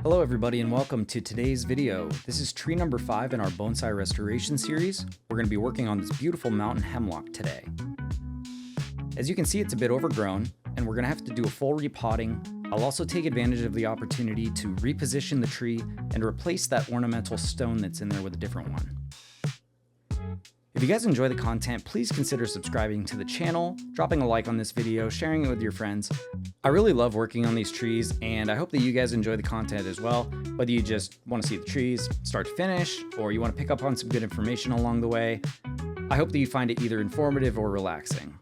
Hello everybody and welcome to today's video. This is tree number 5 in our bonsai restoration series. We're going to be working on this beautiful mountain hemlock today. As you can see, it's a bit overgrown and we're going to have to do a full repotting. I'll also take advantage of the opportunity to reposition the tree and replace that ornamental stone that's in there with a different one. If you guys enjoy the content, please consider subscribing to the channel, dropping a like on this video, sharing it with your friends. I really love working on these trees and I hope that you guys enjoy the content as well, whether you just want to see the trees start to finish or you want to pick up on some good information along the way. I hope that you find it either informative or relaxing.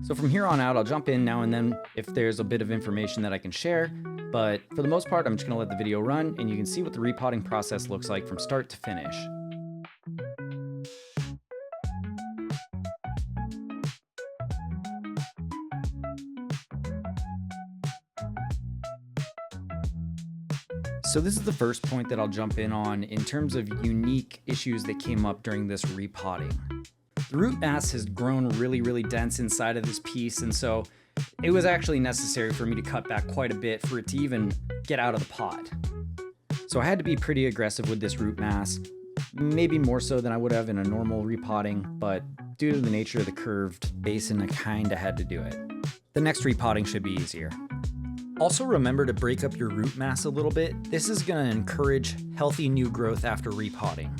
So from here on out, I'll jump in now and then if there's a bit of information that I can share, but for the most part, I'm just going to let the video run and you can see what the repotting process looks like from start to finish. So this is the first point that I'll jump in on in terms of unique issues that came up during this repotting. The root mass has grown really dense inside of this piece, and so it was actually necessary for me to cut back quite a bit for it to even get out of the pot. So I had to be pretty aggressive with this root mass, maybe more so than I would have in a normal repotting, but due to the nature of the curved basin, I kinda had to do it. The next repotting should be easier. Also remember to break up your root mass a little bit. This is going to encourage healthy new growth after repotting.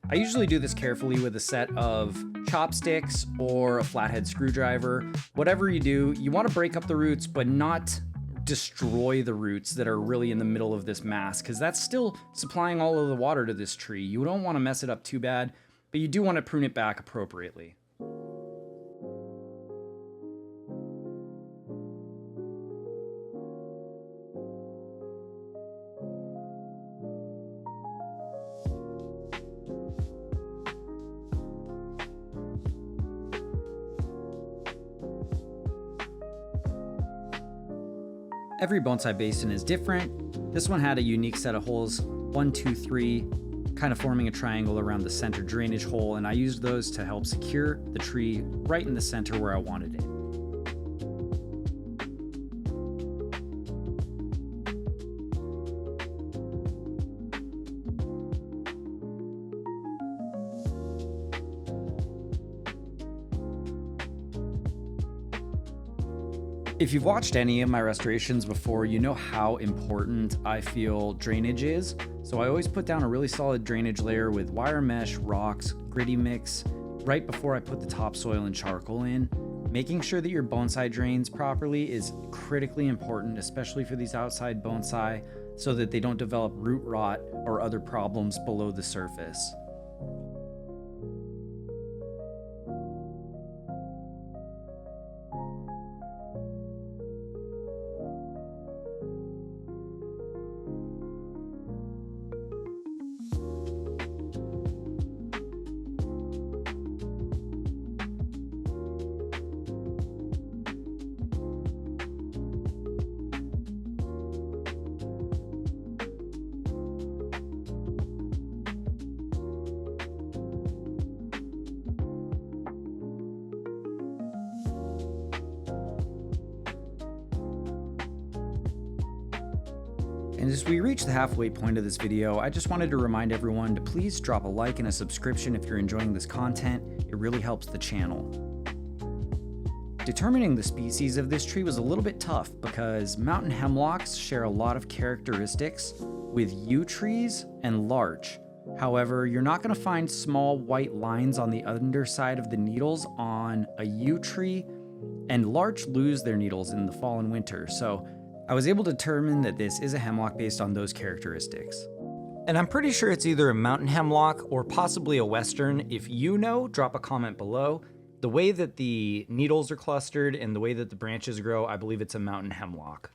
I usually do this carefully with a set of chopsticks or a flathead screwdriver. Whatever you do, you want to break up the roots but not destroy the roots that are really in the middle of this mass, because that's still supplying all of the water to this tree. You don't want to mess it up too bad, but you do want to prune it back appropriately. Every bonsai basin is different. This one had a unique set of holes, 1, 2, 3, kind of forming a triangle around the center drainage hole, and I used those to help secure the tree right in the center where I wanted it. If you've watched any of my restorations before, you know how important I feel drainage is. So I always put down a really solid drainage layer with wire mesh, rocks, gritty mix right before I put the topsoil and charcoal in. Making sure that your bonsai drains properly is critically important, especially for these outside bonsai, so that they don't develop root rot or other problems below the surface. And as we reach the halfway point of this video, I just wanted to remind everyone to please drop a like and a subscription if you're enjoying this content. It really helps the channel. Determining the species of this tree was a little bit tough because mountain hemlocks share a lot of characteristics with yew trees and larch. However, you're not going to find small white lines on the underside of the needles on a yew tree, and larch lose their needles in the fall and winter. So I was able to determine that this is a hemlock based on those characteristics. And I'm pretty sure it's either a mountain hemlock or possibly a western. If you know, drop a comment below. The way that the needles are clustered and the way that the branches grow, I believe it's a mountain hemlock.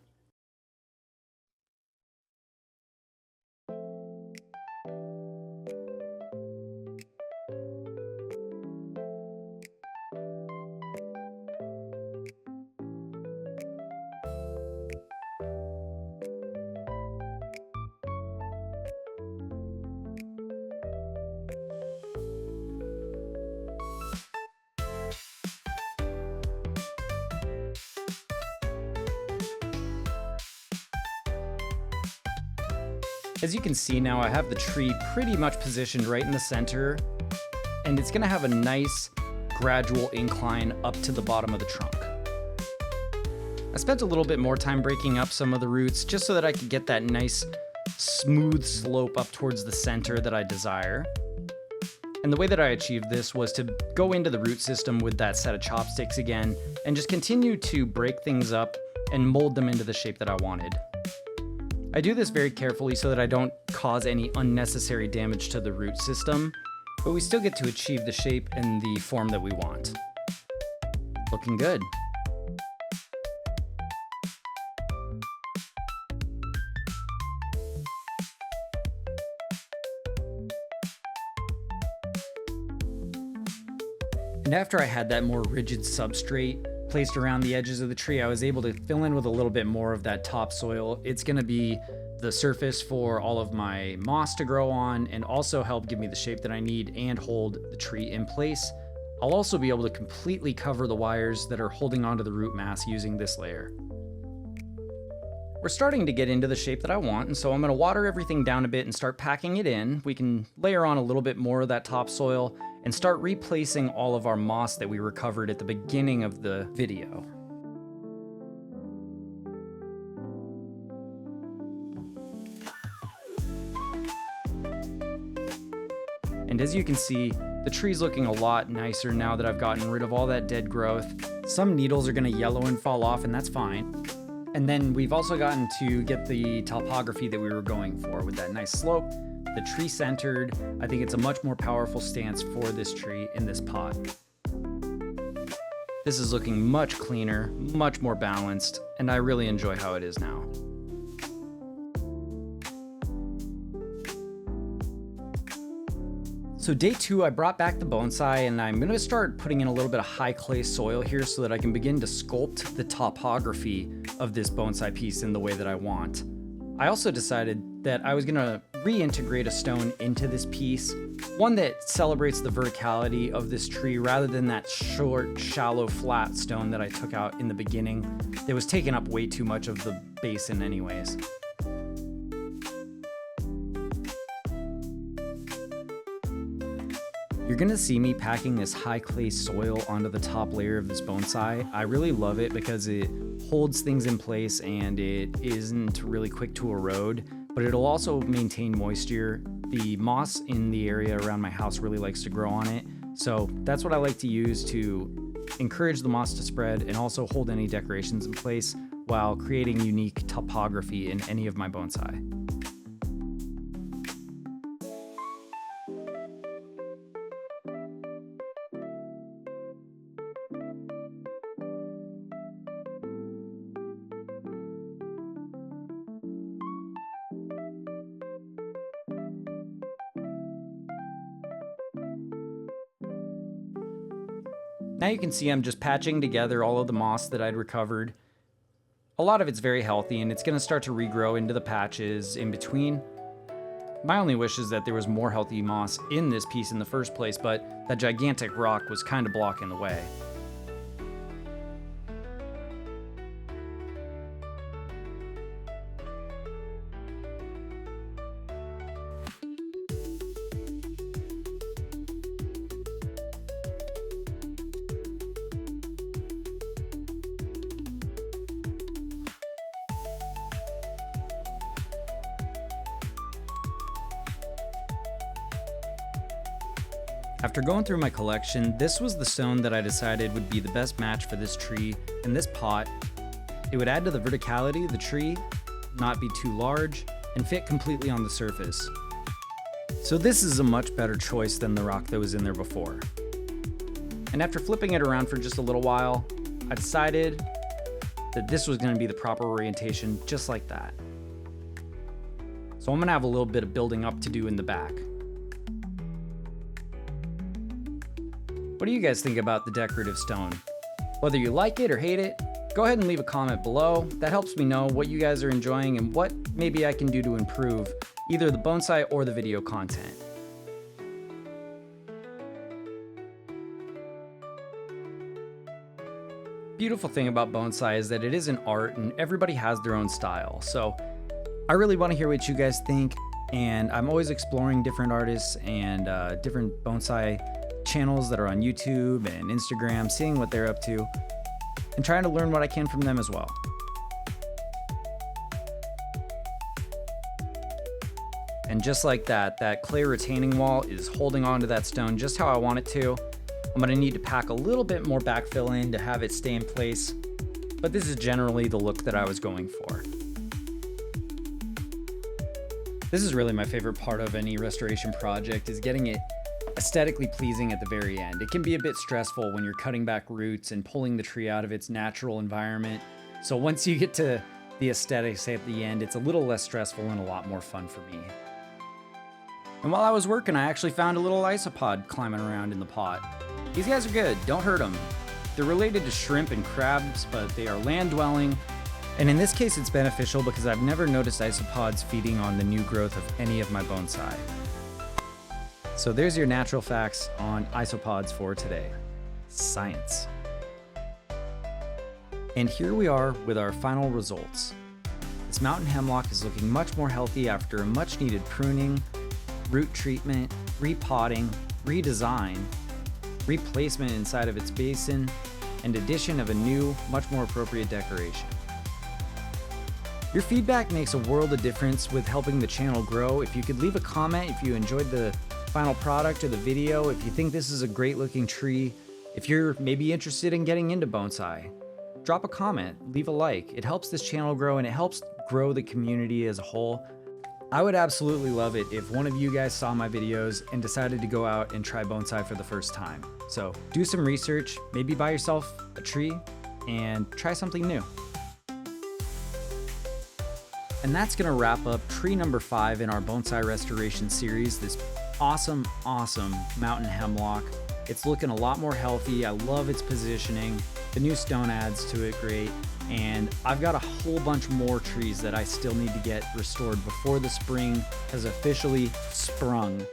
As you can see now, I have the tree pretty much positioned right in the center, and it's gonna have a nice gradual incline up to the bottom of the trunk. I spent a little bit more time breaking up some of the roots just so that I could get that nice smooth slope up towards the center that I desire. And the way that I achieved this was to go into the root system with that set of chopsticks again and just continue to break things up and mold them into the shape that I wanted. I do this very carefully so that I don't cause any unnecessary damage to the root system, but we still get to achieve the shape and the form that we want. Looking good. And after I had that more rigid substrate placed around the edges of the tree, I was able to fill in with a little bit more of that topsoil. It's gonna be the surface for all of my moss to grow on and also help give me the shape that I need and hold the tree in place. I'll also be able to completely cover the wires that are holding onto the root mass using this layer. We're starting to get into the shape that I want, and so I'm gonna water everything down a bit and start packing it in. We can layer on a little bit more of that topsoil and start replacing all of our moss that we recovered at the beginning of the video. And as you can see, the tree's looking a lot nicer now that I've gotten rid of all that dead growth. Some needles are gonna yellow and fall off, and that's fine. And then we've also gotten to get the topography that we were going for with that nice slope, the tree centered. I think it's a much more powerful stance for this tree in this pot. This is looking much cleaner, much more balanced, and I really enjoy how it is now. So day 2, I brought back the bonsai, and I'm gonna start putting in a little bit of high clay soil here so that I can begin to sculpt the topography of this bonsai piece in the way that I want. I also decided that I was gonna reintegrate a stone into this piece, one that celebrates the verticality of this tree rather than that short, shallow, flat stone that I took out in the beginning that was taking up way too much of the basin anyways. You're gonna see me packing this high clay soil onto the top layer of this bonsai. I really love it because it holds things in place and it isn't really quick to erode, but it'll also maintain moisture. The moss in the area around my house really likes to grow on it, so that's what I like to use to encourage the moss to spread and also hold any decorations in place while creating unique topography in any of my bonsai. Now you can see I'm just patching together all of the moss that I'd recovered. A lot of it's very healthy and it's gonna start to regrow into the patches in between. My only wish is that there was more healthy moss in this piece in the first place, but that gigantic rock was kind of blocking the way. After going through my collection, this was the stone that I decided would be the best match for this tree and this pot. It would add to the verticality of the tree, not be too large, and fit completely on the surface. So this is a much better choice than the rock that was in there before. And after flipping it around for just a little while, I decided that this was going to be the proper orientation just like that. So I'm going to have a little bit of building up to do in the back. What do you guys think about the decorative stone? Whether you like it or hate it, go ahead and leave a comment below. That helps me know what you guys are enjoying and what maybe I can do to improve either the bonsai or the video content. Beautiful thing about bonsai is that it is an art and everybody has their own style. So I really want to hear what you guys think. and I'm always exploring different artists and different bonsai channels that are on YouTube and Instagram, seeing what they're up to, and trying to learn what I can from them as well. And just like that, that clay retaining wall is holding onto that stone just how I want it to. I'm gonna need to pack a little bit more backfill in to have it stay in place, but this is generally the look that I was going for. This is really my favorite part of any restoration project, is getting it aesthetically pleasing at the very end. It can be a bit stressful when you're cutting back roots and pulling the tree out of its natural environment. So once you get to the aesthetics at the end, it's a little less stressful and a lot more fun for me. And while I was working, I actually found a little isopod climbing around in the pot. These guys are good, don't hurt them. They're related to shrimp and crabs, but they are land dwelling. And in this case, it's beneficial because I've never noticed isopods feeding on the new growth of any of my bonsai. So there's your natural facts on isopods for today. Science. And here we are with our final results. This mountain hemlock is looking much more healthy after a much needed pruning, root treatment, repotting, redesign, replacement inside of its basin, and addition of a new, much more appropriate decoration. Your feedback makes a world of difference with helping the channel grow. If you could leave a comment if you enjoyed the final product or the video, if you think this is a great looking tree, if you're maybe interested in getting into bonsai, drop a comment, leave a like. It helps this channel grow and it helps grow the community as a whole. I would absolutely love it if one of you guys saw my videos and decided to go out and try bonsai for the first time. So do some research, maybe buy yourself a tree and try something new. And that's gonna wrap up tree number 5 in our bonsai restoration series, this awesome mountain hemlock. It's looking a lot more healthy. I love its positioning. The new stone adds to it great. And I've got a whole bunch more trees that I still need to get restored before the spring has officially sprung.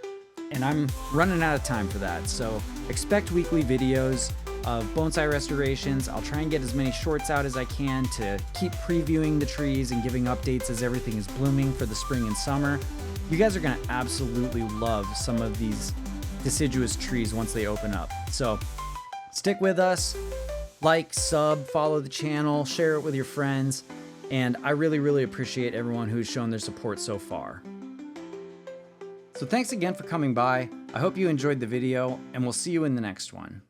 And I'm running out of time for that. So expect weekly videos of bonsai restorations. I'll try and get as many shorts out as I can to keep previewing the trees and giving updates as everything is blooming for the spring and summer. You guys are gonna absolutely love some of these deciduous trees once they open up. So stick with us, like, sub, follow the channel, share it with your friends, and I really appreciate everyone who's shown their support so far. So thanks again for coming by. I hope you enjoyed the video, and we'll see you in the next one.